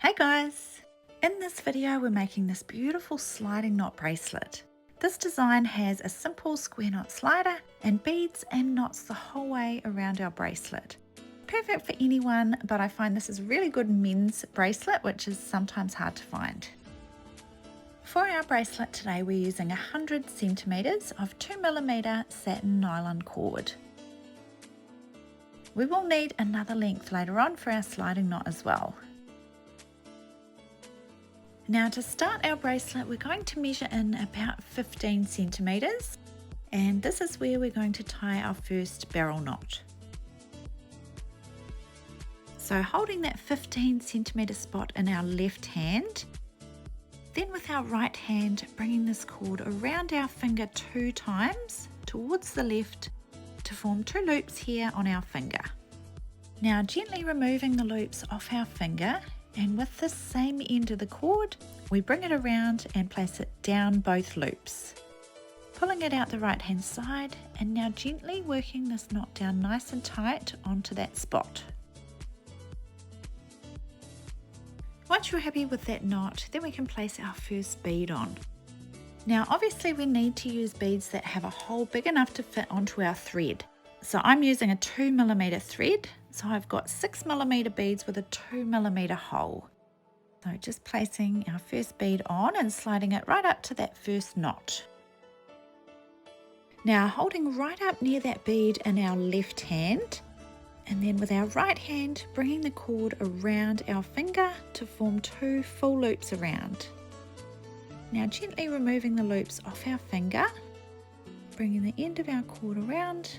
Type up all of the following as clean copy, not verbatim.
Hey guys! In this video we're making this beautiful sliding knot bracelet. This design has a simple square knot slider and beads and knots the whole way around our bracelet. Perfect for anyone, but I find this is a really good men's bracelet, which is sometimes hard to find. For our bracelet today we're using 100 centimeters of 2mm satin nylon cord. We will need another length later on for our sliding knot as well. Now to start our bracelet we're going to measure in about 15 centimeters, and this is where we're going to tie our first barrel knot. So holding that 15 centimeter spot in our left hand, then with our right hand bringing this cord around our finger 2 times towards the left to form 2 loops here on our finger. Now gently removing the loops off our finger, and with this same end of the cord we bring it around and place it down both loops. Pulling it out the right hand side, and now gently working this knot down nice and tight onto that spot. Once you're happy with that knot, then we can place our first bead on. Now obviously we need to use beads that have a hole big enough to fit onto our thread. So I'm using a 2mm thread, so I've got 6mm beads with a 2mm hole. So just placing our first bead on and sliding it right up to that first knot. Now holding right up near that bead in our left hand, and then with our right hand bringing the cord around our finger to form 2 full loops around. Now gently removing the loops off our finger, bringing the end of our cord around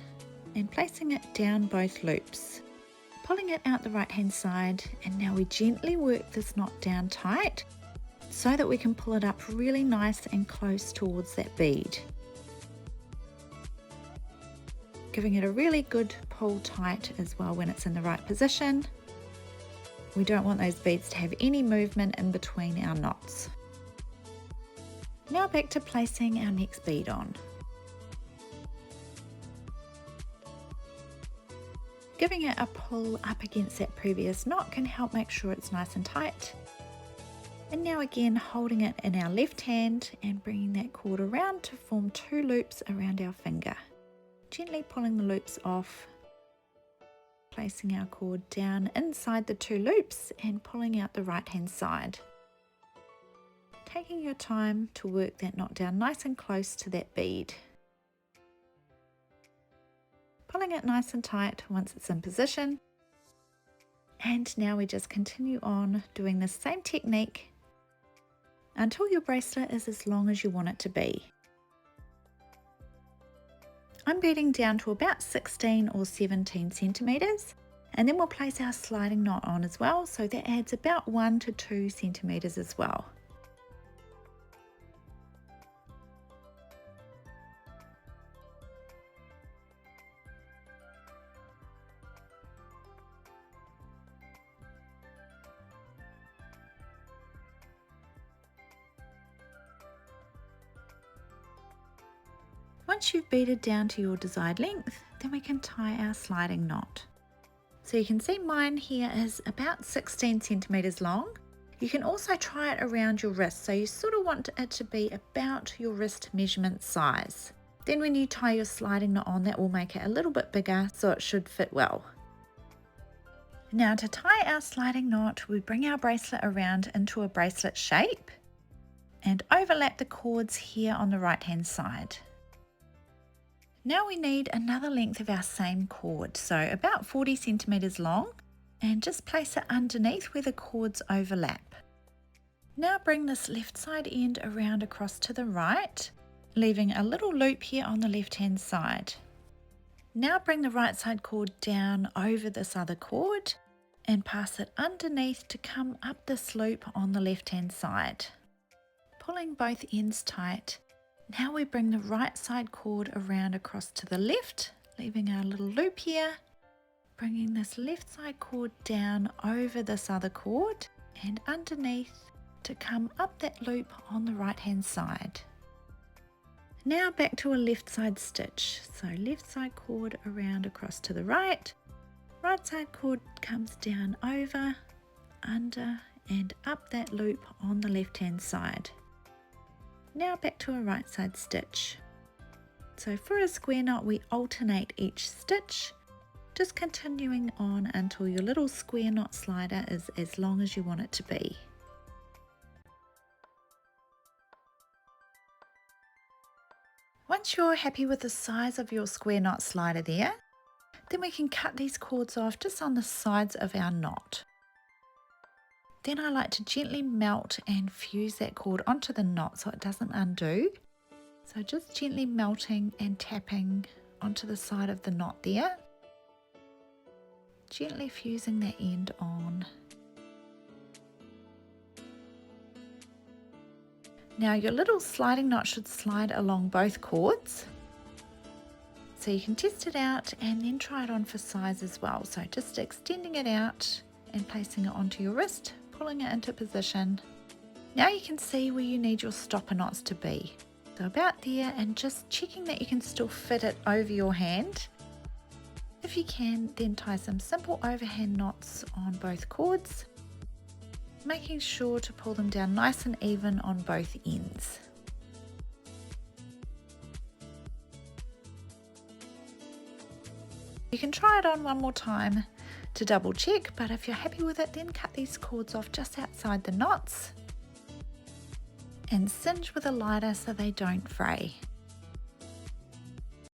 and placing it down both loops. Pulling it out the right hand side, and now we gently work this knot down tight so that we can pull it up really nice and close towards that bead. Giving it a really good pull tight as well when it's in the right position. We don't want those beads to have any movement in between our knots. Now back to placing our next bead on. Giving it a pull up against that previous knot can help make sure it's nice and tight. And now again holding it in our left hand and bringing that cord around to form 2 loops around our finger. Gently pulling the loops off, placing our cord down inside the 2 loops and pulling out the right hand side. Taking your time to work that knot down nice and close to that bead. Pulling it nice and tight once it's in position. And now we just continue on doing the same technique until your bracelet is as long as you want it to be. I'm beading down to about 16 or 17 centimeters, and then we'll place our sliding knot on as well, so that adds about 1 to 2 centimeters as well. Once you've beaded down to your desired length, then we can tie our sliding knot. So you can see mine here is about 16 centimeters long. You can also try it around your wrist, so you sort of want it to be about your wrist measurement size. Then when you tie your sliding knot on, that will make it a little bit bigger, so it should fit well. Now to tie our sliding knot, we bring our bracelet around into a bracelet shape and overlap the cords here on the right hand side. Now we need another length of our same cord, so about 40 centimeters long, and just place it underneath where the cords overlap. Now bring this left side end around across to the right, leaving a little loop here on the left hand side. Now bring the right side cord down over this other cord and pass it underneath to come up this loop on the left hand side. Pulling both ends tight. Now we bring the right side cord around across to the left, leaving our little loop here, bringing this left side cord down over this other cord and underneath to come up that loop on the right hand side. Now back to a left side stitch, so left side cord around across to the right, right side cord comes down over, under and up that loop on the left hand side. Now back to a right side stitch. So for a square knot we alternate each stitch, just continuing on until your little square knot slider is as long as you want it to be. Once you're happy with the size of your square knot slider there, then we can cut these cords off just on the sides of our knot. Then I like to gently melt and fuse that cord onto the knot so it doesn't undo. So just gently melting and tapping onto the side of the knot there. Gently fusing that end on. Now your little sliding knot should slide along both cords. So you can test it out and then try it on for size as well. So just extending it out and placing it onto your wrist, pulling it into position. Now you can see where you need your stopper knots to be. So about there, and just checking that you can still fit it over your hand. If you can, then tie some simple overhand knots on both cords, making sure to pull them down nice and even on both ends. You can try it on one more time to double check, but if you're happy with it, then cut these cords off just outside the knots and singe with a lighter so they don't fray.